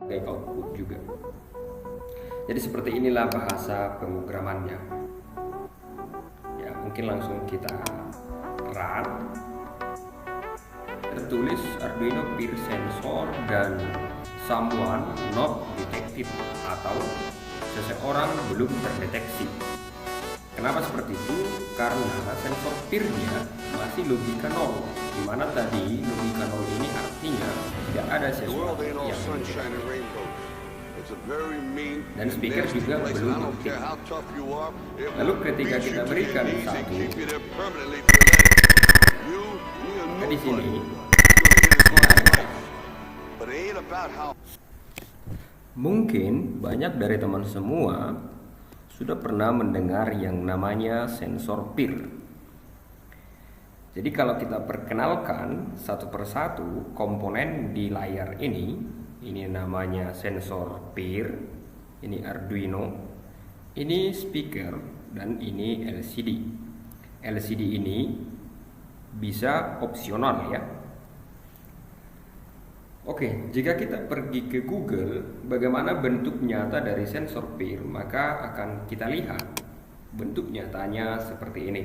output juga. Jadi seperti inilah bahasa pemrogramannya. Ya, mungkin langsung kita run. Tertulis Arduino peer sensor dan someone not detected atau seseorang belum terdeteksi. Kenapa seperti itu? Karena sensor peer-nya masih logika 0, di mana tadi logika 0 ini artinya tidak ada sesuatu yang mendeteksi. Dan speaker juga belum aktif. Lalu ketika kita berikan satu, di sini mungkin banyak dari teman semua sudah pernah mendengar yang namanya sensor peer. Jadi kalau kita perkenalkan satu persatu komponen di layar ini namanya sensor peer, ini Arduino, ini speaker, dan ini LCD. LCD ini bisa opsional ya. Oke, jika kita pergi ke Google, bagaimana bentuk nyata dari sensor peer, maka akan kita lihat bentuk nyatanya seperti ini.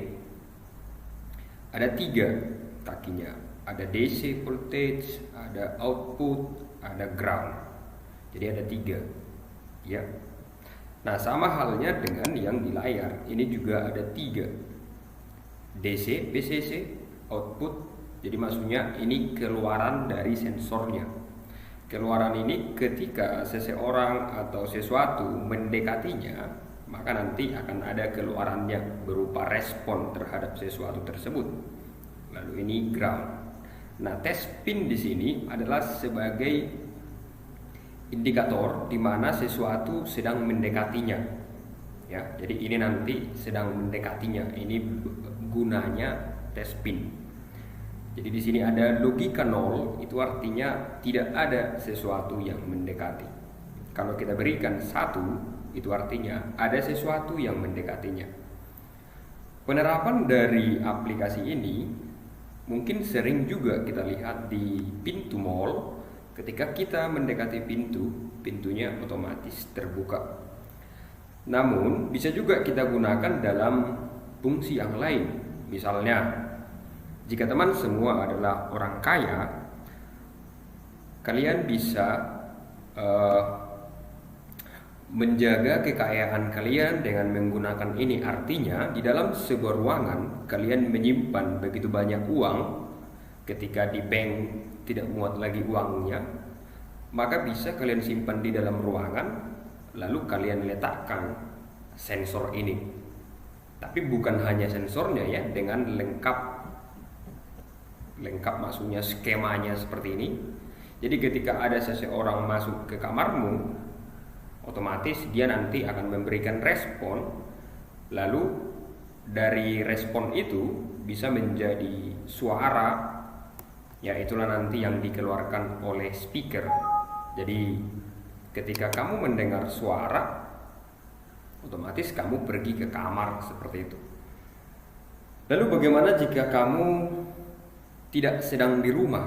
Ada 3 kakinya, ada DC voltage, ada output, ada ground. Jadi ada 3, ya. Nah, sama halnya dengan yang di layar. Ini juga ada 3, DC, PCC, output. Jadi maksudnya ini keluaran dari sensornya. Keluaran ini ketika seseorang atau sesuatu mendekatinya, maka nanti akan ada keluarannya berupa respon terhadap sesuatu tersebut. Lalu ini ground. Nah, test pin di sini adalah sebagai indikator di mana sesuatu sedang mendekatinya. Ya, jadi ini nanti sedang mendekatinya. Ini gunanya test pin. Jadi di sini ada logika 0, itu artinya tidak ada sesuatu yang mendekati. Kalau kita berikan 1, itu artinya ada sesuatu yang mendekatinya. Penerapan dari aplikasi ini mungkin sering juga kita lihat di pintu mall. Ketika kita mendekati pintu, pintunya otomatis terbuka. Namun bisa juga kita gunakan dalam fungsi yang lain. Misalnya, jika teman semua adalah orang kaya, kalian bisa menjaga kekayaan kalian dengan menggunakan ini. Artinya di dalam sebuah ruangan kalian menyimpan begitu banyak uang, ketika di bank tidak muat lagi uangnya, maka bisa kalian simpan di dalam ruangan, lalu kalian letakkan sensor ini. Tapi bukan hanya sensornya ya, dengan lengkap maksudnya skemanya seperti ini. Jadi ketika ada seseorang masuk ke kamarmu, otomatis dia nanti akan memberikan respon. Lalu dari respon itu bisa menjadi suara, ya itulah nanti yang dikeluarkan oleh speaker. Jadi ketika kamu mendengar suara, otomatis kamu pergi ke kamar seperti itu. Lalu bagaimana jika kamu tidak sedang di rumah?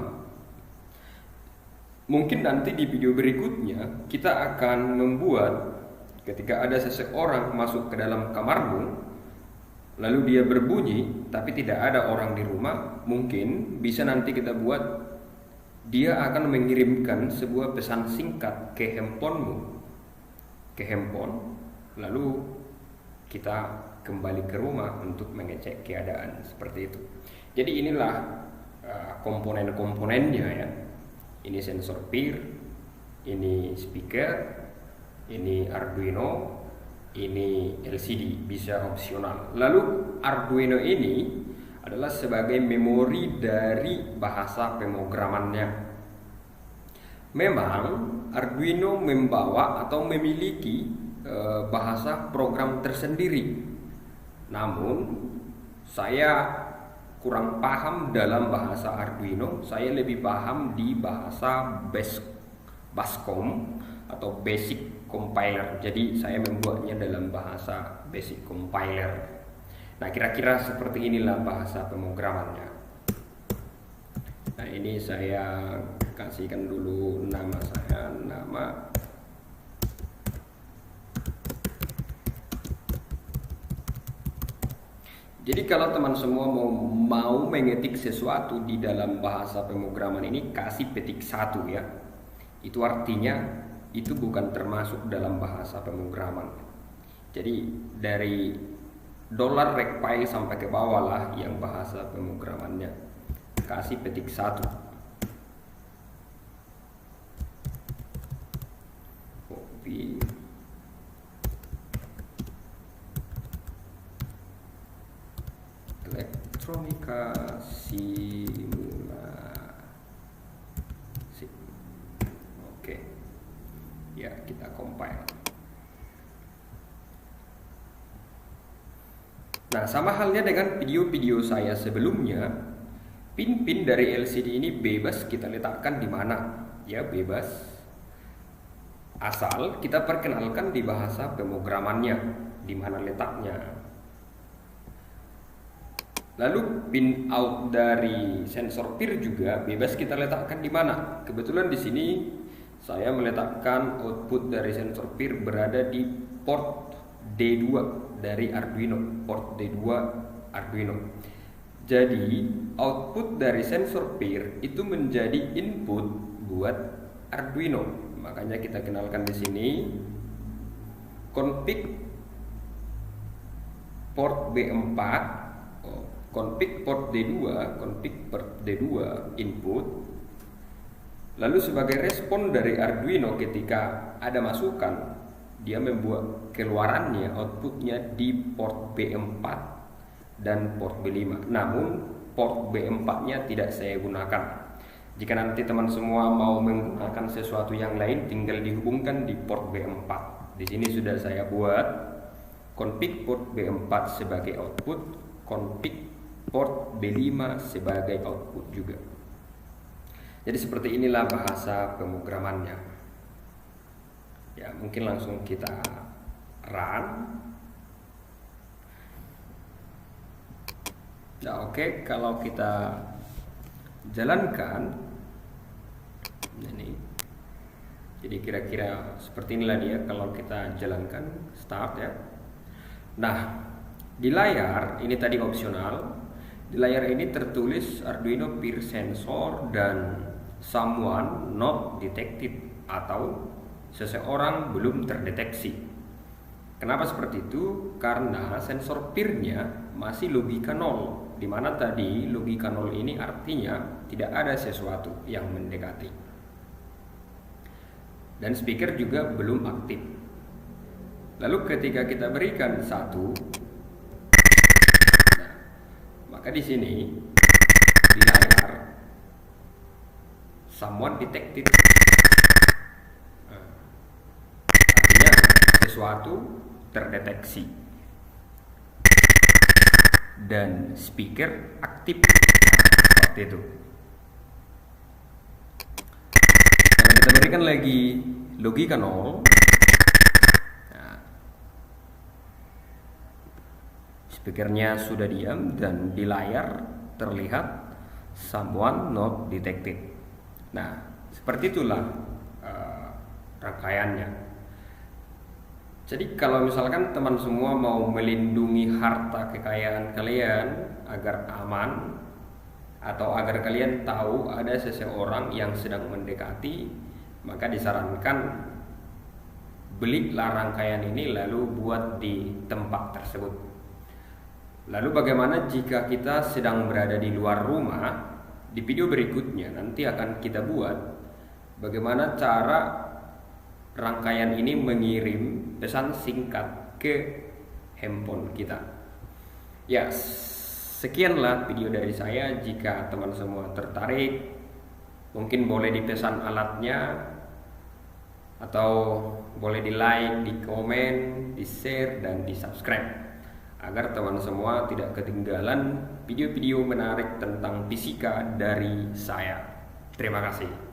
Mungkin nanti di video berikutnya kita akan membuat ketika ada seseorang masuk ke dalam kamarmu, lalu dia berbunyi tapi tidak ada orang di rumah, mungkin bisa nanti kita buat dia akan mengirimkan sebuah pesan singkat ke handphonemu, lalu kita kembali ke rumah untuk mengecek keadaan seperti itu. Jadi inilah komponen-komponennya ya. Ini sensor peer, ini speaker, ini Arduino, ini LCD, bisa opsional. Lalu Arduino ini adalah sebagai memori dari bahasa pemrogramannya. Memang Arduino membawa atau memiliki bahasa program tersendiri. Namun saya kurang paham dalam bahasa Arduino. Saya lebih paham di bahasa Bascom atau Basic Compiler. Jadi saya membuatnya dalam bahasa Basic Compiler. Nah, kira-kira seperti inilah bahasa pemrogramannya. Nah, ini saya kasihkan dulu nama saya, nama. Jadi kalau teman semua mau mengetik sesuatu di dalam bahasa pemrograman ini, kasih petik 1 ya. Itu artinya itu bukan termasuk dalam bahasa pemrograman. Jadi dari $recpile sampai ke bawah lah yang bahasa pemrogramannya. Kasih petik 1. Copy. Elektronika simulasi. Oke. Ya, kita compile. Nah, sama halnya dengan video-video saya sebelumnya, pin-pin dari LCD ini bebas kita letakkan di mana. Ya, bebas. Asal kita perkenalkan di bahasa pemrogramannya, di mana letaknya. Lalu pin out dari sensor PIR juga bebas kita letakkan di mana. Kebetulan di sini saya meletakkan output dari sensor PIR berada di port D2 dari Arduino, port D2 Arduino. Jadi output dari sensor PIR itu menjadi input buat Arduino. Makanya kita kenalkan di sini config port B4, config port D2, config port D2 input. Lalu sebagai respon dari Arduino ketika ada masukan, dia membuat keluarannya, outputnya di port B4 dan port B5. Namun port B4-nya tidak saya gunakan. Jika nanti teman semua mau menggunakan sesuatu yang lain, tinggal dihubungkan di port B4. Di sini sudah saya buat config port B4 sebagai output, config port B5 sebagai output juga. Jadi seperti inilah bahasa pemrogramannya. Ya, mungkin langsung kita run. Nah, oke, kalau kita jalankan ini, jadi kira-kira seperti inilah dia kalau kita jalankan start ya. Nah, di layar ini tadi opsional. Di layar ini tertulis Arduino PIR sensor dan someone not detected atau seseorang belum terdeteksi. Kenapa seperti itu? Karena sensor PIR-nya masih logika 0, di mana tadi logika 0 ini artinya tidak ada sesuatu yang mendekati. Dan speaker juga belum aktif. Lalu ketika kita berikan 1, nah, maka di sini di layar someone detected, artinya sesuatu terdeteksi dan speaker aktif seperti itu. Kalau kita berikan lagi logika 0, nah, speakernya sudah diam dan di layar terlihat someone not detected. Nah, seperti itulah rangkaiannya. Jadi kalau misalkan teman semua mau melindungi harta kekayaan kalian agar aman, atau agar kalian tahu ada seseorang yang sedang mendekati, maka disarankan belilah rangkaian ini lalu buat di tempat tersebut. Lalu bagaimana jika kita sedang berada di luar rumah? Di video berikutnya nanti akan kita buat bagaimana cara rangkaian ini mengirim pesan singkat ke handphone kita. Ya, sekianlah video dari saya. Jika teman semua tertarik, mungkin boleh dipesan alatnya, atau boleh di like, di komen, di share, dan di subscribe agar teman semua tidak ketinggalan video-video menarik tentang fisika dari saya. Terima kasih.